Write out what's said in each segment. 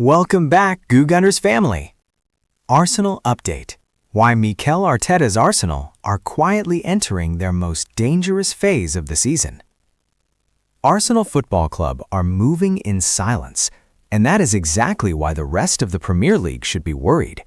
Welcome back, Goo Gunners family. Arsenal update. Why Mikel Arteta'S Arsenal are quietly entering their most dangerous phase of the season. Arsenal Football Club are moving in silence, and that is exactly why the rest of the Premier League should be worried.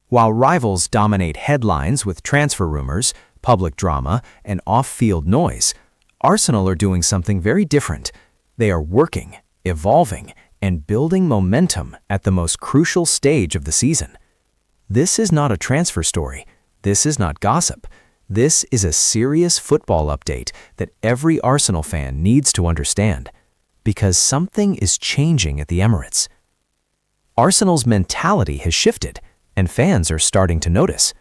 While rivals dominate headlines with transfer rumors, public drama, and off-field noise, Arsenal are doing something very different. They are working, evolving, and building momentum at the most crucial stage of the season. This is not a transfer story. This is not gossip. This is a serious football update that every Arsenal fan needs to understand, because something is changing at the Emirates. Arsenal's mentality has shifted, and fans are starting to notice.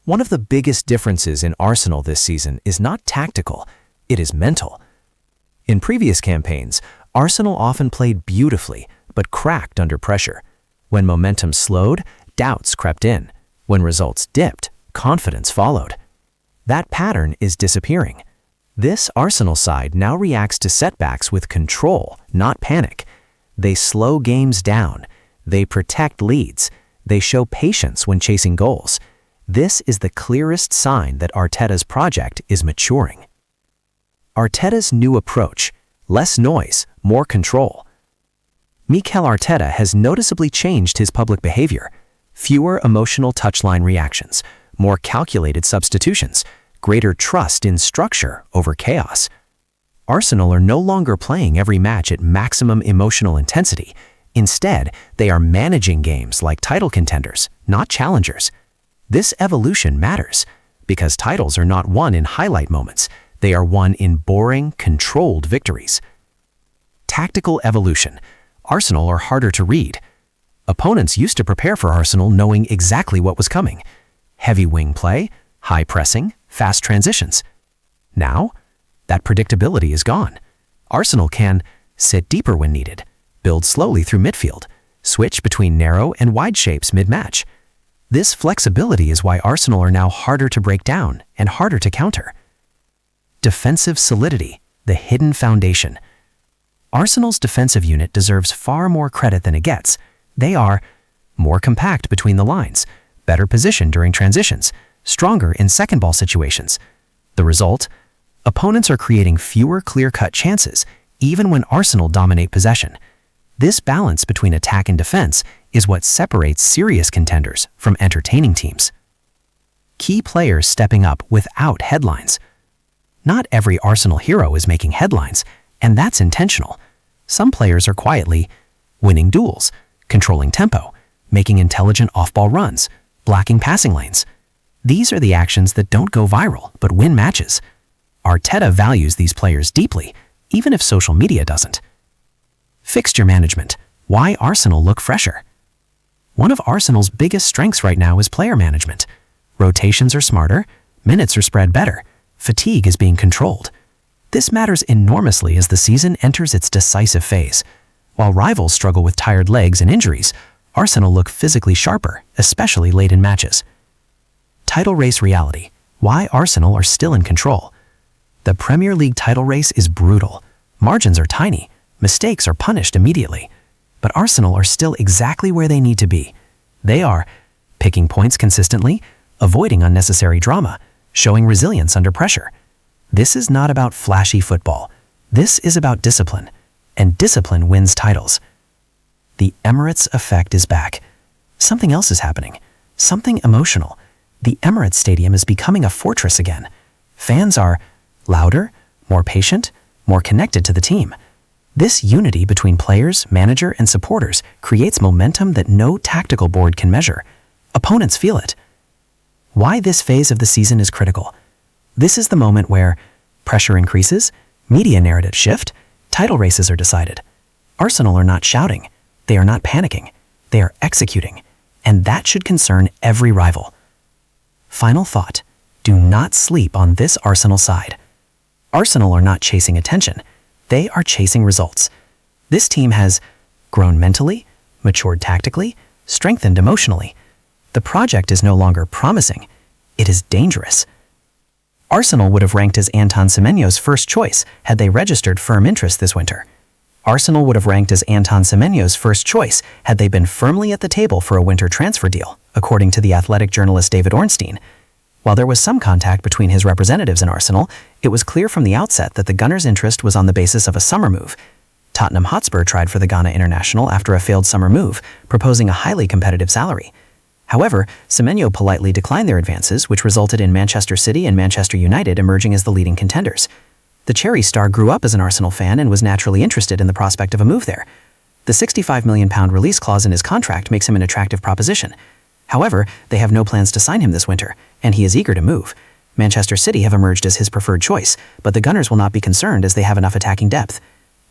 One of the biggest differences in Arsenal this season is not tactical, it is mental. In previous campaigns, Arsenal often played beautifully, but cracked under pressure. When momentum slowed, doubts crept in. When results dipped, confidence followed. That pattern is disappearing. This Arsenal side now reacts to setbacks with control, not panic. They slow games down. They protect leads. They show patience when chasing goals. This is the clearest sign that Arteta's project is maturing. Arteta's new approach: less noise, more control. Mikel Arteta has noticeably changed his public behavior. Fewer emotional touchline reactions, more calculated substitutions, greater trust in structure over chaos. Arsenal are no longer playing every match at maximum emotional intensity. Instead, they are managing games like title contenders, not challengers. This evolution matters, because titles are not won in highlight moments. They are won in boring, controlled victories. Tactical evolution. Arsenal are harder to read. Opponents used to prepare for Arsenal knowing exactly what was coming. Heavy wing play, high pressing, fast transitions. Now, that predictability is gone. Arsenal can sit deeper when needed, build slowly through midfield, switch between narrow and wide shapes mid-match. This flexibility is why Arsenal are now harder to break down and harder to counter. Defensive solidity, the hidden foundation. Arsenal's defensive unit deserves far more credit than it gets. They are more compact between the lines, better positioned during transitions, stronger in second ball situations. The result? Opponents are creating fewer clear-cut chances, even when Arsenal dominate possession. This balance between attack and defense is what separates serious contenders from entertaining teams. Key players stepping up without headlines. Not every Arsenal hero is making headlines, and that's intentional. Some players are quietly winning duels, controlling tempo, making intelligent off-ball runs, blocking passing lanes. These are the actions that don't go viral but win matches. Arteta values these players deeply, even if social media doesn't. Fixture management. Why Arsenal look fresher? One of Arsenal's biggest strengths right now is player management. Rotations are smarter, minutes are spread better, fatigue is being controlled. This matters enormously as the season enters its decisive phase. While rivals struggle with tired legs and injuries, Arsenal look physically sharper, especially late in matches. Title race reality. Why Arsenal are still in control. The Premier League title race is brutal. Margins are tiny. Mistakes are punished immediately. But Arsenal are still exactly where they need to be. They are picking points consistently, avoiding unnecessary drama, showing resilience under pressure. This is not about flashy football. This is about discipline. And discipline wins titles. The Emirates effect is back. Something else is happening. Something emotional. The Emirates Stadium is becoming a fortress again. Fans are louder, more patient, more connected to the team. This unity between players, manager, and supporters creates momentum that no tactical board can measure. Opponents feel it. Why this phase of the season is critical. This is the moment where pressure increases, media narratives shift, title races are decided. Arsenal are not shouting. They are not panicking. They are executing. And that should concern every rival. Final thought. Do not sleep on this Arsenal side. Arsenal are not chasing attention. They are chasing results. This team has grown mentally, matured tactically, strengthened emotionally. The project is no longer promising. It is dangerous. Arsenal would have ranked as Anton Semenyo's first choice had they registered firm interest this winter. Arsenal would have ranked as Anton Semenyo's first choice had they been firmly at the table for a winter transfer deal, according to the Athletic journalist David Ornstein. While there was some contact between his representatives and Arsenal, it was clear from the outset that the Gunners' interest was on the basis of a summer move. Tottenham Hotspur tried for the Ghana international after a failed summer move, proposing a highly competitive salary. However, Semenyo politely declined their advances, which resulted in Manchester City and Manchester United emerging as the leading contenders. The Cherry star grew up as an Arsenal fan and was naturally interested in the prospect of a move there. The £65 million release clause in his contract makes him an attractive proposition. However, they have no plans to sign him this winter, and he is eager to move. Manchester City have emerged as his preferred choice, but the Gunners will not be concerned as they have enough attacking depth.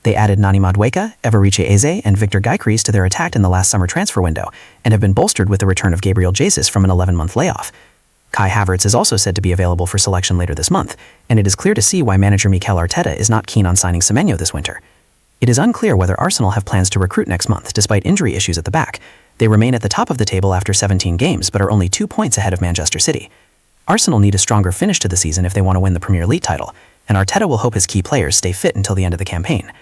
They added Nani Madueke, Eberechi Eze, and Victor Gyökeres to their attack in the last summer transfer window, and have been bolstered with the return of Gabriel Jesus from an 11-month layoff. Kai Havertz is also said to be available for selection later this month, and it is clear to see why manager Mikel Arteta is not keen on signing Semenyo this winter. It is unclear whether Arsenal have plans to recruit next month despite injury issues at the back. They remain at the top of the table after 17 games but are only 2 points ahead of Manchester City. Arsenal need a stronger finish to the season if they want to win the Premier League title, and Arteta will hope his key players stay fit until the end of the campaign.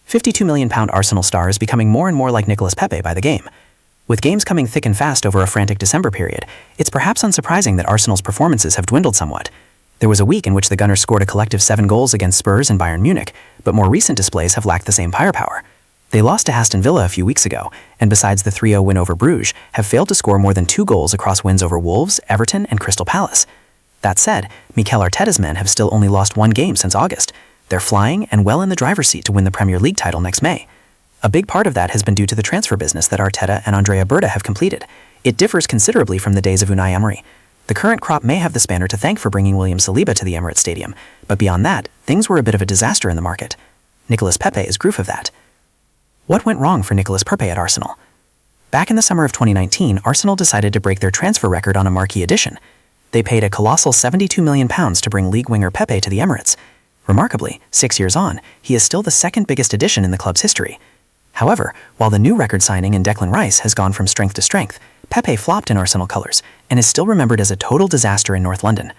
£52 million Arsenal star is becoming more and more like Nicolas Pepe by the game. With games coming thick and fast over a frantic December period, it's perhaps unsurprising that Arsenal's performances have dwindled somewhat. There was a week in which the Gunners scored a collective 7 goals against Spurs and Bayern Munich, but more recent displays have lacked the same firepower. They lost to Aston Villa a few weeks ago, and besides the 3-0 win over Bruges, have failed to score more than 2 goals across wins over Wolves, Everton, and Crystal Palace. That said, Mikel Arteta's men have still only lost 1 game since August. They're flying and well in the driver's seat to win the Premier League title next May. A big part of that has been due to the transfer business that Arteta and Andrea Berta have completed. It differs considerably from the days of Unai Emery. The current crop may have the Spaniard to thank for bringing William Saliba to the Emirates Stadium, but beyond that, things were a bit of a disaster in the market. Nicolas Pepe is proof of that. What went wrong for Nicolas Pepe at Arsenal? Back in the summer of 2019, Arsenal decided to break their transfer record on a marquee addition. They paid a colossal £72 million to bring league winger Pepe to the Emirates. Remarkably, 6 years on, he is still the second biggest addition in the club's history. However, while the new record signing in Declan Rice has gone from strength to strength, Pepe flopped in Arsenal colours and is still remembered as a total disaster in North London.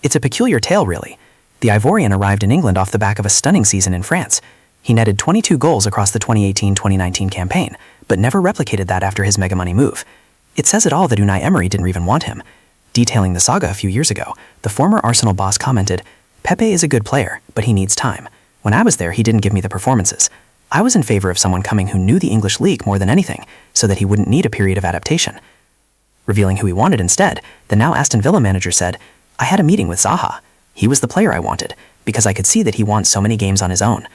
It's a peculiar tale, really. The Ivorian arrived in England off the back of a stunning season in France. He netted 22 goals across the 2018-2019 campaign, but never replicated that after his mega money move. It says it all that Unai Emery didn't even want him. Detailing the saga a few years ago, the former Arsenal boss commented, "Pepe is a good player, but he needs time. When I was there, he didn't give me the performances. I was in favor of someone coming who knew the English league more than anything, so that he wouldn't need a period of adaptation." Revealing who he wanted instead, the now Aston Villa manager said, "I had a meeting with Zaha. He was the player I wanted, because I could see that he wants so many games on his own.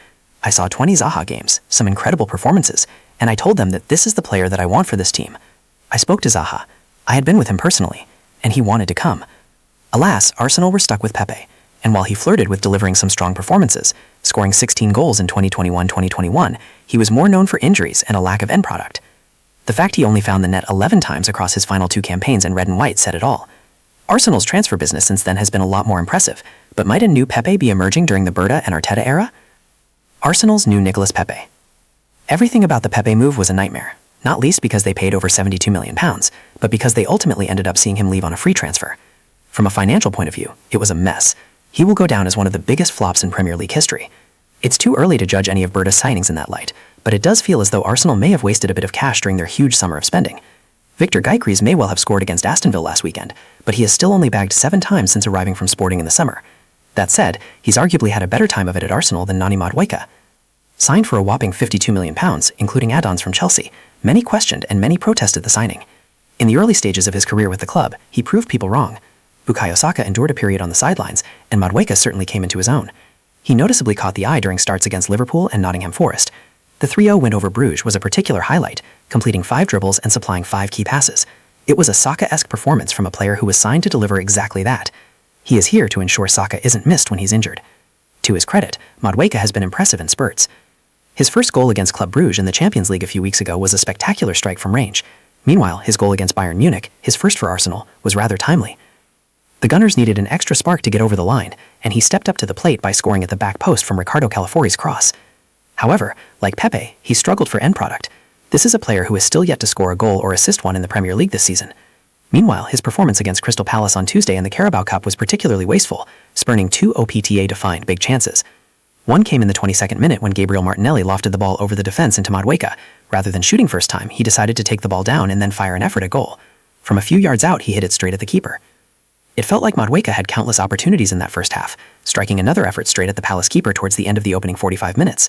I saw 20 Zaha games, some incredible performances, and I told them that this is the player that I want for this team. I spoke to Zaha. I had been with him personally, and he wanted to come." Alas, Arsenal were stuck with Pepe, and while he flirted with delivering some strong performances, scoring 16 goals in 2021-2021, he was more known for injuries and a lack of end product. The fact he only found the net 11 times across his final 2 campaigns in red and white said it all. Arsenal's transfer business since then has been a lot more impressive, but might a new Pepe be emerging during the Berta and Arteta era? Arsenal's new Nicolas Pepe. Everything about the Pepe move was a nightmare, not least because they paid over £72 million, but because they ultimately ended up seeing him leave on a free transfer. From a financial point of view, it was a mess. He will go down as one of the biggest flops in Premier League history. It's too early to judge any of Berta's signings in that light, but it does feel as though Arsenal may have wasted a bit of cash during their huge summer of spending. Victor Gyökeres may well have scored against Aston Villa last weekend, but he has still only bagged 7 times since arriving from Sporting in the summer. That said, he's arguably had a better time of it at Arsenal than Nani Madueke. Signed for a whopping £52 million, including add-ons from Chelsea, many questioned and many protested the signing. In the early stages of his career with the club, he proved people wrong. Bukayo Saka endured a period on the sidelines, and Madueke certainly came into his own. He noticeably caught the eye during starts against Liverpool and Nottingham Forest. The 3-0 win over Bruges was a particular highlight, completing 5 dribbles and supplying 5 key passes. It was a Saka-esque performance from a player who was signed to deliver exactly that. He is here to ensure Saka isn't missed when he's injured. To his credit, Madueke has been impressive in spurts. His first goal against Club Bruges in the Champions League a few weeks ago was a spectacular strike from range. Meanwhile, his goal against Bayern Munich, his first for Arsenal, was rather timely. The Gunners needed an extra spark to get over the line, and he stepped up to the plate by scoring at the back post from Ricardo Calafori's cross. However, like Pepe, he struggled for end product. This is a player who is still yet to score a goal or assist one in the Premier League this season. Meanwhile, his performance against Crystal Palace on Tuesday in the Carabao Cup was particularly wasteful, spurning 2 OPTA-defined big chances. One came in the 22nd minute when Gabriel Martinelli lofted the ball over the defense into Madueke. Rather than shooting first time, he decided to take the ball down and then fire an effort at goal. From a few yards out, he hit it straight at the keeper. It felt like Madueke had countless opportunities in that first half, striking another effort straight at the Palace keeper towards the end of the opening 45 minutes.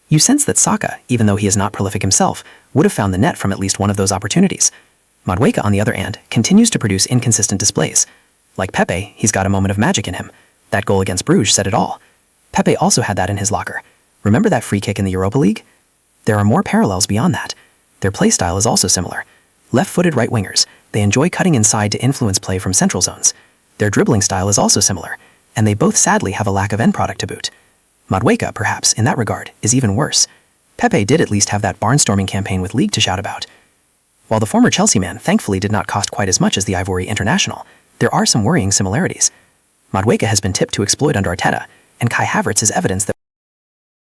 You sense that Saka, even though he is not prolific himself, would have found the net from at least one of those opportunities. Madueke, on the other hand, continues to produce inconsistent displays. Like Pepe, he's got a moment of magic in him. That goal against Bruges said it all. Pepe also had that in his locker. Remember that free kick in the Europa League? There are more parallels beyond that. Their play style is also similar. Left-footed right wingers, they enjoy cutting inside to influence play from central zones. Their dribbling style is also similar, and they both sadly have a lack of end product to boot. Madueke, perhaps, in that regard, is even worse. Pepe did at least have that barnstorming campaign with League to shout about. While the former Chelsea man thankfully did not cost quite as much as the Ivory international, there are some worrying similarities. Madueke has been tipped to exploit under Arteta, and Kai Havertz is evidence that